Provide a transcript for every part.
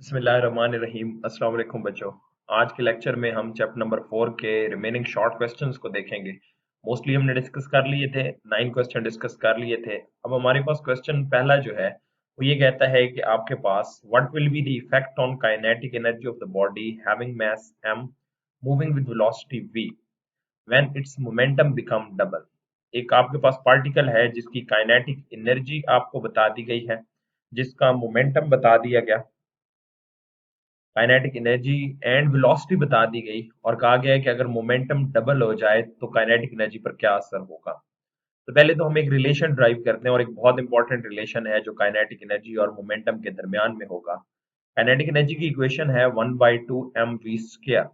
बिस्मिल्लाहिर्रहमानिर्रहीम। अस्सलाम वालेकुम बच्चों। आज के लेक्चर में हम चैप्टर नंबर 4 के रिमेनिंग शॉर्ट क्वेश्चंस को देखेंगे। मोस्टली हमने डिस्कस कर लिए थे, 9 क्वेश्चन डिस्कस कर लिए थे। अब हमारे पास क्वेश्चन पहला जो है वो ये कहता है कि आपके पास what will be the effect on kinetic energy of the body having mass m moving with velocity v when it's momentum become double. एक आपके पास पार्टिकल है जिसकी काइनेटिक एनर्जी आपको बता दी गई है, जिसका मोमेंटम बता दिया गया, काइनेटिक एनर्जी एंड वेलोसिटी बता दी गई और कहा गया है कि अगर मोमेंटम डबल हो जाए तो काइनेटिक एनर्जी पर क्या असर होगा। तो पहले तो हम एक रिलेशन ड्राइव करते हैं और एक बहुत इंपॉर्टेंट रिलेशन है जो काइनेटिक एनर्जी और मोमेंटम के दरमियान में होगा। काइनेटिक एनर्जी की इक्वेशन है 1/2 mv²।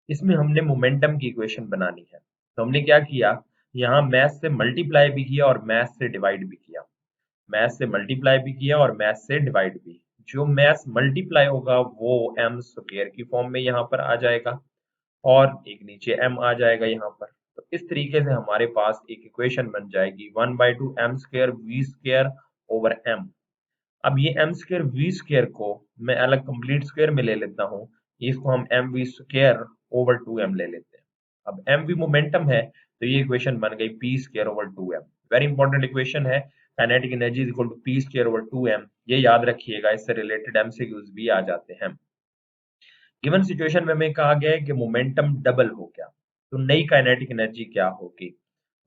इसमें हमने मोमेंटम की इक्वेशन बनानी है, तो हमने क्या किया, यहाँ मैथ से मल्टीप्लाई भी किया और मैथ से डिवाइड भी किया। मैथ से मल्टीप्लाई भी किया और मैथ से डिवाइड भी। जो मैथ मल्टीप्लाई होगा वो एम स्क्वायर की फॉर्म में यहाँ पर आ जाएगा और एक नीचे एम आ जाएगा यहाँ पर। तो इस तरीके से हमारे पास एक इक्वेशन बन जाएगी 1/2 m² v² ओवर m। अब ये एम स्क्वायर वी स्क्वायर को मैं अलग कंप्लीट स्क्वायर में ले लेता हूँ, इसको हम M we square over 2m ले लेते हैं। अब एम वी मोमेंटम है तो ये इक्वेशन बन गई P square over 2m। Very important equation है, kinetic energy is equal to P square over 2m। ये याद रखिएगा, इससे रिलेटेड एमसीक्यूज भी आ जाते हैं। गिवन सिचुएशन में हमें कहा गया है कि मोमेंटम डबल हो गया तो नई काइनेटिक एनर्जी क्या होगी।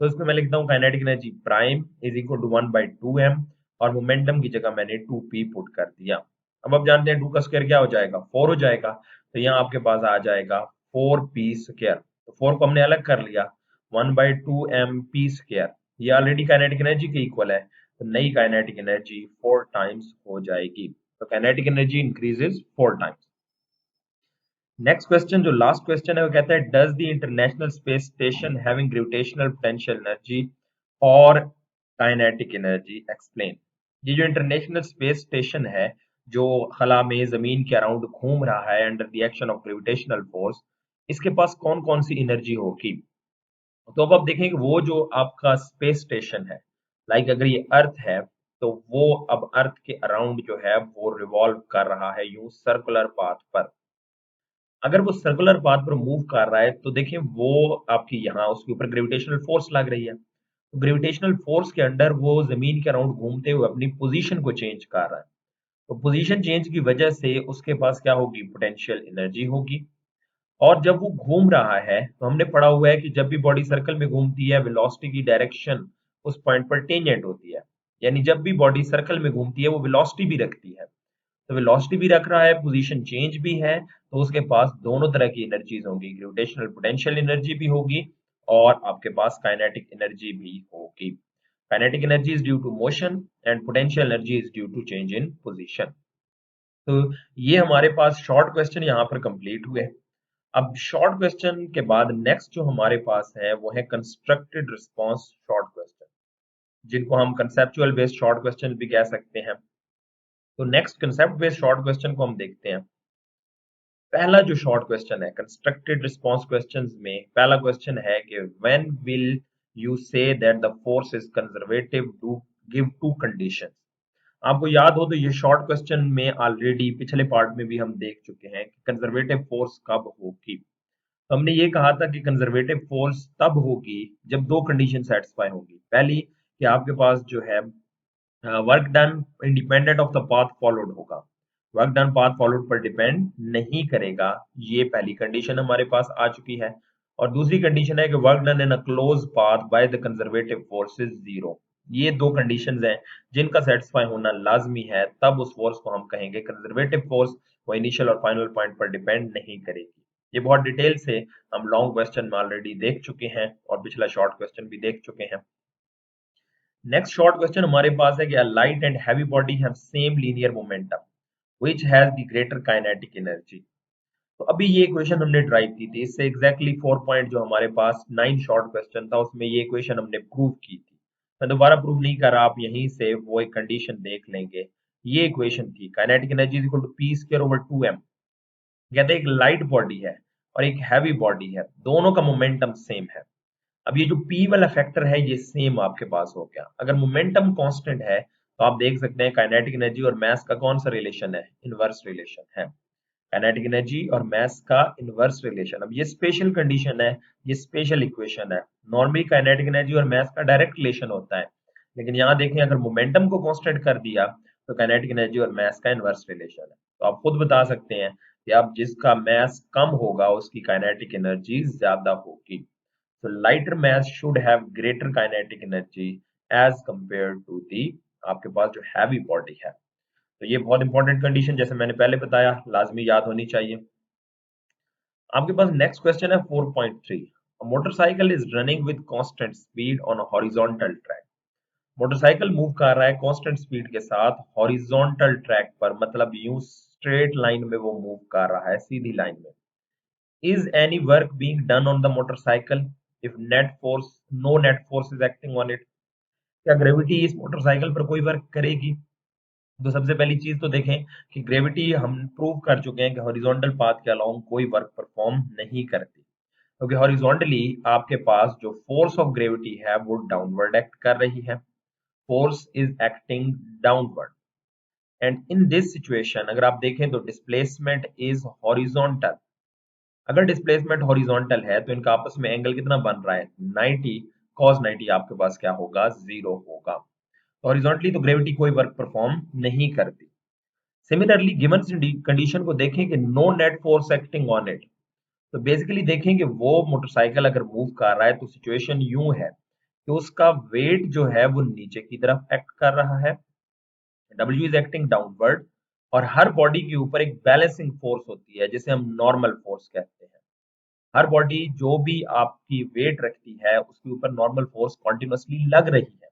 तो इसमें मैं लिखता हूँ kinetic energy prime is equal to 1/2m और मोमेंटम की जगह मैंने 2p पुट कर दिया। अब आप जानते हैं 2 का स्क्वायर क्या हो जाएगा, 4 हो जाएगा। तो यहाँ आपके पास आ जाएगा 4p²। तो 4 को हमने अलग कर लिया, 1/2mp²। ये ऑलरेडी काइनेटिक एनर्जी के इक्वल है, तो नई काइनेटिक एनर्जी 4 टाइम्स हो जाएगी। तो kinetic energy increases 4 times. Next question, जो लास्ट क्वेश्चन है वो कहता है does the international space station having gravitational potential energy और काइनेटिक एनर्जी एक्सप्लेन। ये जो इंटरनेशनल स्पेस स्टेशन है जो खला में जमीन के अराउंड घूम रहा है under the action of gravitational force, इसके पास कौन कौन सी एनर्जी होगी। तो अब आप देखेंगे वो जो आपका स्पेस स्टेशन है, लाइक अगर ये अर्थ है तो वो अब अर्थ के अराउंड जो है वो रिवॉल्व कर रहा है यूं सर्कुलर पाथ पर। अगर वो सर्कुलर पाथ पर मूव कर रहा है तो देखिए वो आपकी यहाँ उसके ऊपर ग्रेविटेशनल फोर्स लग रही है, तो ग्रेविटेशनल फोर्स के अंडर वो जमीन के अराउंड घूमते हुए अपनी पोजीशन को चेंज कर रहा है। तो पोजीशन चेंज की वजह से उसके पास क्या होगी, पोटेंशियल एनर्जी होगी। और जब वो घूम रहा है तो हमने पढ़ा हुआ है कि जब भी बॉडी सर्कल में घूमती है वेलोसिटी की डायरेक्शन उस पॉइंट पर टेंजेंट होती है, यानी जब भी बॉडी सर्कल में घूमती है वो वेलोसिटी भी रखती है। तो वेलोसिटी भी रख रहा है, पोजीशन चेंज भी है, तो उसके पास दोनों तरह की एनर्जीज होंगी, ग्रेविटेशनल पोटेंशियल एनर्जी भी होगी और आपके पास काइनेटिक एनर्जी भी होगी। Kinetic energy is due to motion and potential energy is due to change in position. तो ये हमारे पास शॉर्ट क्वेश्चन यहाँ पर कंप्लीट हुए। अब शॉर्ट क्वेश्चन के बाद नेक्स्ट जो हमारे पास है वो है कंस्ट्रक्टेड रिस्पॉन्स शॉर्ट क्वेश्चन, जिनको हम कंसेप्चुअल बेस्ड शॉर्ट क्वेश्चन भी कह सकते हैं। तो next concept based short question को हम देखते हैं। पहला जो शॉर्ट क्वेश्चन है कंस्ट्रक्टेड रिस्पांस क्वेश्चंस में, पहला क्वेश्चन है कि when will you say that the force is conservative to give two conditions. आपको याद हो तो ये शॉर्ट क्वेश्चन में ऑलरेडी पिछले पार्ट में भी हम देख चुके हैं कि कंजर्वेटिव फोर्स कब होगी। तो हमने ये कहा था कि कंजर्वेटिव फोर्स तब होगी जब दो कंडीशन सेटिस्फाई होंगी। पहली कि आपके पास जो है work done independent of the path followed होगा, वर्क डन पाथ फॉलोड पर डिपेंड नहीं करेगा, ये पहली कंडीशन हमारे पास आ चुकी है। और दूसरी कंडीशन है कि work done in a close path by the conservative force is zero. ये दो कंडीशंस हैं जिनका सेटिस्फाई होना लाजमी है, तब उस फोर्स को हम कहेंगे कंजर्वेटिव फोर्स, वो इनिशियल और फाइनल पॉइंट पर डिपेंड नहीं करेगी। ये बहुत डिटेल से हम लॉन्ग क्वेश्चन में ऑलरेडी देख चुके हैं और पिछला शॉर्ट क्वेश्चन भी देख चुके हैं। नेक्स्ट शॉर्ट क्वेश्चन हमारे पास है कि a light and heavy body have same linear momentum which has the greater kinetic energy। तो अभी ये इक्वेशन हमने ड्राइव की थी, इससे एग्जैक्टली 4 पॉइंट जो हमारे पास 9 शॉर्ट क्वेश्चन था उसमें ये इक्वेशन हमने प्रूव की थी। मैं दोबारा प्रूव नहीं कर रहा, आप यहीं से वो एक कंडीशन देख लेंगे। ये इक्वेशन थी kinetic energy is equal to P square over 2m। कहते हैं एक लाइट बॉडी है और एक हैवी बॉडी है, दोनों का मोमेंटम सेम है। अब ये जो P वाला फैक्टर है ये सेम आपके पास हो गया। अगर मोमेंटम कांस्टेंट है तो आप देख सकते हैं काइनेटिक एनर्जी और मास का कौन सा रिलेशन है, इनवर्स रिलेशन है। काइनेटिक एनर्जी और मास का इनवर्स रिलेशन। अब ये स्पेशल कंडीशन है, ये स्पेशल इक्वेशन है। नॉर्मली काइनेटिक एनर्जी और मास का डायरेक्ट रिलेशन होता है, लेकिन यहाँ देखें अगर मोमेंटम को कांस्टेंट कर दिया तो काइनेटिक एनर्जी और मास का इनवर्स रिलेशन है। तो आप खुद बता सकते हैं कि अब जिसका मास कम होगा उसकी काइनेटिक एनर्जी ज्यादा होगी। So lighter mass should have greater kinetic energy as compared to the आपके पास जो हैवी बॉडी है। तो ये बहुत इंपॉर्टेंट कंडीशन जैसे मैंने पहले बताया लाजमी याद होनी चाहिए। आपके पास नेक्स्ट क्वेश्चन है 4.3। Motorcycle is running with constant speed on horizontal track. Motorcycle move कर रहा है कांस्टेंट स्पीड के साथ हॉरिजॉन्टल ट्रैक पर, मतलब यूं स्ट्रेट लाइन में वो मूव कर रहा है, सीधी लाइन में। Is any work being done on the motorcycle if no net force is acting on it? क्या ग्रेविटी इस मोटरसाइकिल पर कोई वर्क करेगी? तो सबसे पहली चीज तो देखें कि ग्रेविटी हम प्रूव कर चुके हैं कि हॉरिजॉन्टल पाथ के अलोंग कोई वर्क परफॉर्म नहीं करती, क्योंकि हॉरिजॉन्टली आपके पास जो फोर्स ऑफ ग्रेविटी है वो डाउनवर्ड एक्ट कर रही है। Force is acting downward and in this situation अगर आप देखें तो डिस्प्लेसमेंट इज हॉरिजॉन्टल। अगर डिस्प्लेसमेंट हॉरिजॉन्टल है तो इनका आपस में एंगल कितना बन रहा है, 90। cos 90 आपके पास क्या होगा, 0 होगा। तो हॉरिजॉन्टली तो ग्रेविटी कोई वर्क परफॉर्म नहीं करती। सिमिलरली गिवन कंडीशन को देखें कि no net force acting on it. तो बेसिकली देखें कि वो मोटरसाइकिल अगर मूव कर रहा है तो सिचुएशन यूं है कि उसका वेट जो है वो नीचे की तरफ एक्ट कर रहा है, W इज एक्टिंग डाउनवर्ड, और हर बॉडी के ऊपर एक बैलेंसिंग फोर्स होती है जिसे हम नॉर्मल फोर्स कहते हैं। हर बॉडी जो भी आपकी वेट रखती है उसके ऊपर नॉर्मल फोर्स कॉन्टिन्यूसली लग रही है।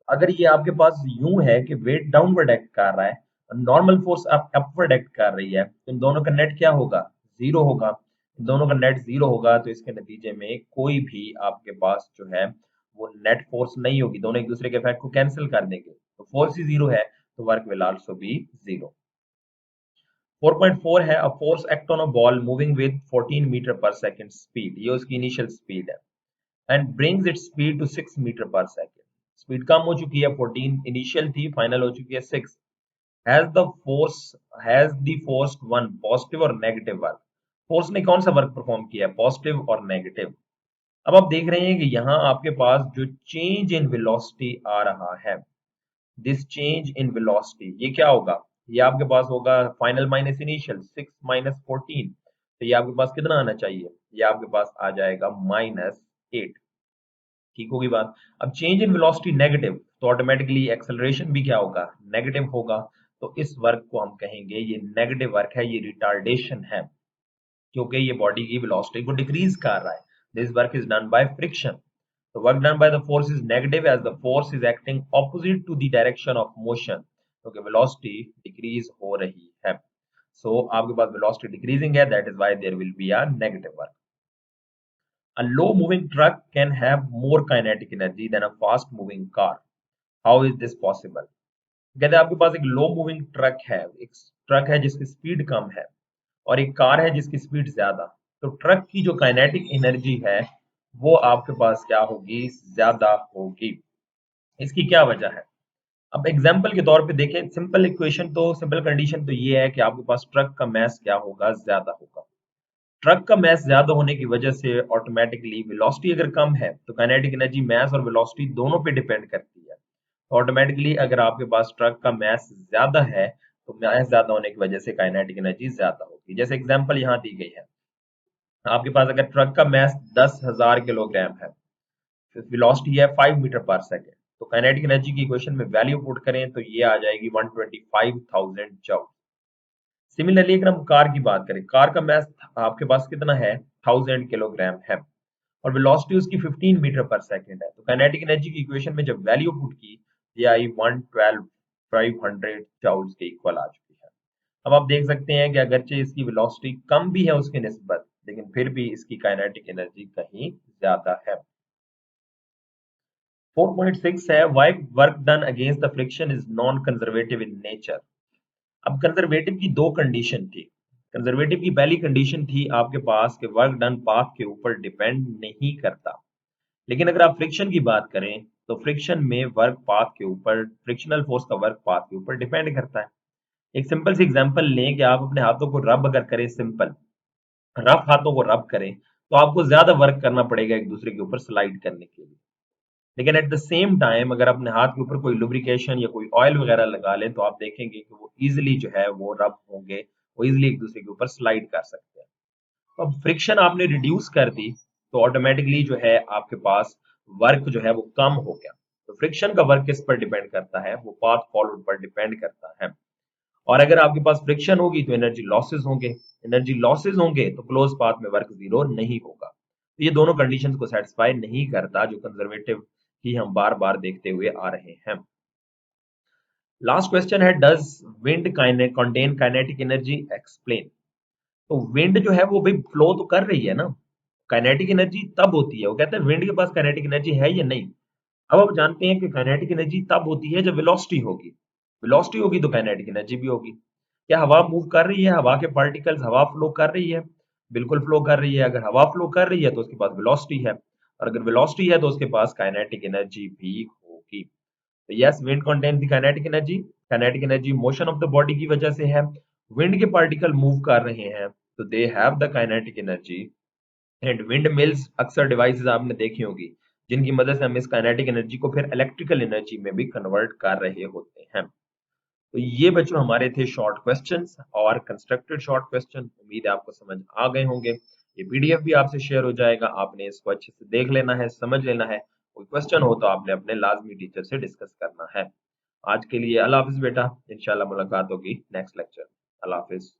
अगर ये आपके पास यूं है कि वेट डाउनवर्ड एक्ट कर रहा है और नॉर्मल फोर्स अपवर्ड एक्ट कर रही है, तो इन दोनों का नेट क्या होगा, 0 होगा। इन दोनों का नेट 0 होगा तो इसके नतीजे में कोई भी आपके पास जो है वो नेट फोर्स नहीं होगी, दोनों एक दूसरे के इफेक्ट को कैंसिल कर देंगे। तो फोर्स ही 0 है तो वर्क विल आल्सो बी 0। 4.4 है a force act on a ball moving with 14 metre per second speed, ये उसकी इनिशियल स्पीड है, and brings its speed to 6 metre per second. Speed कम हो चुकी है, 14 इनिशियल थी, फाइनल हो चुकी है 6। Has the force has the force one positive और नेगेटिव वर्क। फोर्स ने कौन सा वर्क परफॉर्म किया है, पॉजिटिव और नेगेटिव। अब आप देख रहे हैं कि यहाँ आपके पास जो चेंज इन वेलोसिटी आ रहा है, दिस चेंज इन वेलोसिटी ये क्या होगा, ये आपके पास होगा फाइनल माइनस इनिशियल, 6 माइनस 14। तो ये आपके पास कितना आना चाहिए, ये आपके पास आ जाएगा -8। ठीक होगी बात। अब चेंज इन वेलोसिटी नेगेटिव तो ऑटोमेटिकली एक्सेलरेशन भी क्या होगा, नेगेटिव होगा। तो इस वर्क को हम कहेंगे ये नेगेटिव वर्क है, ये रिटार्डेशन है, क्योंकि ये बॉडी की वेलोसिटी को डिक्रीज कर रहा है। This work is done by friction. The work done by the force is negative as the force is acting opposite to the direction of motion, क्योंकि velocity decrease हो रही है। So आपके पास velocity decreasing है, that is why there will be a negative work. A low moving truck can have more kinetic energy than a fast moving car. How is this possible? कहते हैं आपके पास एक लो moving truck है, एक truck है जिसकी speed कम है और एक कार है जिसकी स्पीड ज्यादा। तो ट्रक की जो काइनेटिक एनर्जी है वो आपके पास क्या होगी, ज्यादा होगी। इसकी क्या वजह है, अब एग्जांपल के तौर पे देखें, सिंपल इक्वेशन तो सिंपल कंडीशन तो ये है कि आपके पास ट्रक का मास क्या होगा, ज्यादा होगा। ट्रक का मास ज्यादा होने की वजह से ऑटोमेटिकली वेलोसिटी अगर कम है तो काइनेटिक एनर्जी मास और वेलोसिटी दोनों पे डिपेंड करती है। तो ऑटोमेटिकली अगर आपके पास ट्रक का मास ज्यादा है तो मास ज्यादा होने की वजह से काइनेटिक एनर्जी ज्यादा होगी। जैसे एग्जांपल यहाँ दी गई है, आपके पास अगर ट्रक का मास 10,000 किलोग्राम है, वेलोसिटी है 5 मीटर पर सेकंड, तो काइनेटिक एनर्जी की इक्वेशन में वैल्यू पुट करें तो ये आ जाएगी 125,000 जूल। सिमिलरली अगर हम कार की बात करें, कार का मास आपके पास कितना है, 1000 किलोग्राम है और वेलोसिटी उसकी 15 मीटर पर सेकंड है। तो काइनेटिक एनर्जी की इक्वेशन में जब वैल्यू पुट की ये आई 112,500 जूल्स के इक्वल आ चुकी है। अब आप देख सकते हैं कि अगरचे इसकी वेलोसिटी कम भी है उसके निस्बत, लेकिन फिर भी इसकी काइनेटिक एनर्जी कहीं ज्यादा है। 4.6 है why work done against the friction is non conservative in nature। अब कंजर्वेटिव की दो कंडीशन थी। कंजर्वेटिव की पहली कंडीशन थी आपके पास कि वर्क डन पाथ के ऊपर डिपेंड नहीं करता, लेकिन अगर आप फ्रिक्शन की बात करें तो फ्रिक्शन में वर्क पाथ के ऊपर, फ्रिक्शनल फोर्स का वर्क पाथ के ऊपर डिपेंड करता है। एक सिंपल सी एग्जांपल लें कि आप अपने हाथों को रब अगर करें, सिंपल रफ हाथों को रब करें, तो आपको ज्यादा वर्क करना पड़ेगा एक दूसरे के ऊपर स्लाइड करने के लिए। लेकिन एट द सेम टाइम अगर अपने हाथ के ऊपर कोई लुब्रिकेशन या कोई ऑयल वगैरह लगा लें, तो आप देखेंगे कि वो इजिली जो है वो रब होंगे, वो इजिली एक दूसरे के ऊपर स्लाइड कर सकते हैं। तो अब फ्रिक्शन आपने रिड्यूस कर दी, तो ऑटोमेटिकली जो है आपके पास वर्क जो है वो कम हो गया। तो फ्रिक्शन का वर्क किस पर डिपेंड करता है? वो पाथ फॉलोड पर डिपेंड करता है। और अगर आपके पास फ्रिक्शन होगी तो एनर्जी लॉसेस होंगे, एनर्जी लॉसेस होंगे तो क्लोज पाथ में वर्क जीरो नहीं होगा। तो ये दोनों कंडीशंस को सेटिस्फाई नहीं करता, जो कंजर्वेटिव ही हम बार बार देखते हुए आ रहे हैं। लास्ट क्वेश्चन है, does wind contain kinetic energy? Explain. तो विंड जो है वो भी फ्लो तो कर रही है ना, काइनेटिक एनर्जी तब होती है, वो कहते हैं विंड के पास काइनेटिक एनर्जी है या नहीं। अब आप जानते हैं कि काइनेटिक एनर्जी तब होती है जब वेलोसिटी होगी, वेलोसिटी होगी तो काइनेटिक एनर्जी भी होगी। क्या हवा मूव कर रही है? हवा के पार्टिकल्स, हवा फ्लो कर रही है? बिल्कुल फ्लो कर रही है। अगर हवा फ्लो कर रही है तो उसके पास वेलोसिटी है, और अगर वेलोसिटी है तो उसके पास काइनेटिक एनर्जी भी होगी। तो yes, wind contains the kinetic energy. Kinetic energy motion of the body की वजह से है। विंड के पार्टिकल मूव कर रहे हैं तो they have the kinetic energy. And wind mills अक्सर डिवाइसेस आपने देखी होगी जिनकी मदद से हम इस काइनेटिक एनर्जी को फिर इलेक्ट्रिकल एनर्जी में भी कन्वर्ट कर रहे होते हैं। तो ये बच्चों हमारे थे शॉर्ट क्वेश्चंस और कंस्ट्रक्टेड शॉर्ट क्वेश्चन। उम्मीद है आपको समझ आ गए होंगे। ये पीडीएफ भी आपसे शेयर हो जाएगा, आपने इसको अच्छे से देख लेना है, समझ लेना है। कोई क्वेश्चन हो तो आपने अपने लाजमी टीचर से डिस्कस करना है। आज के लिए अल्लाह हाफिज बेटा, इंशाल्लाह मुलाकात होगी नेक्स्ट लेक्चर। अल्लाह हाफिज।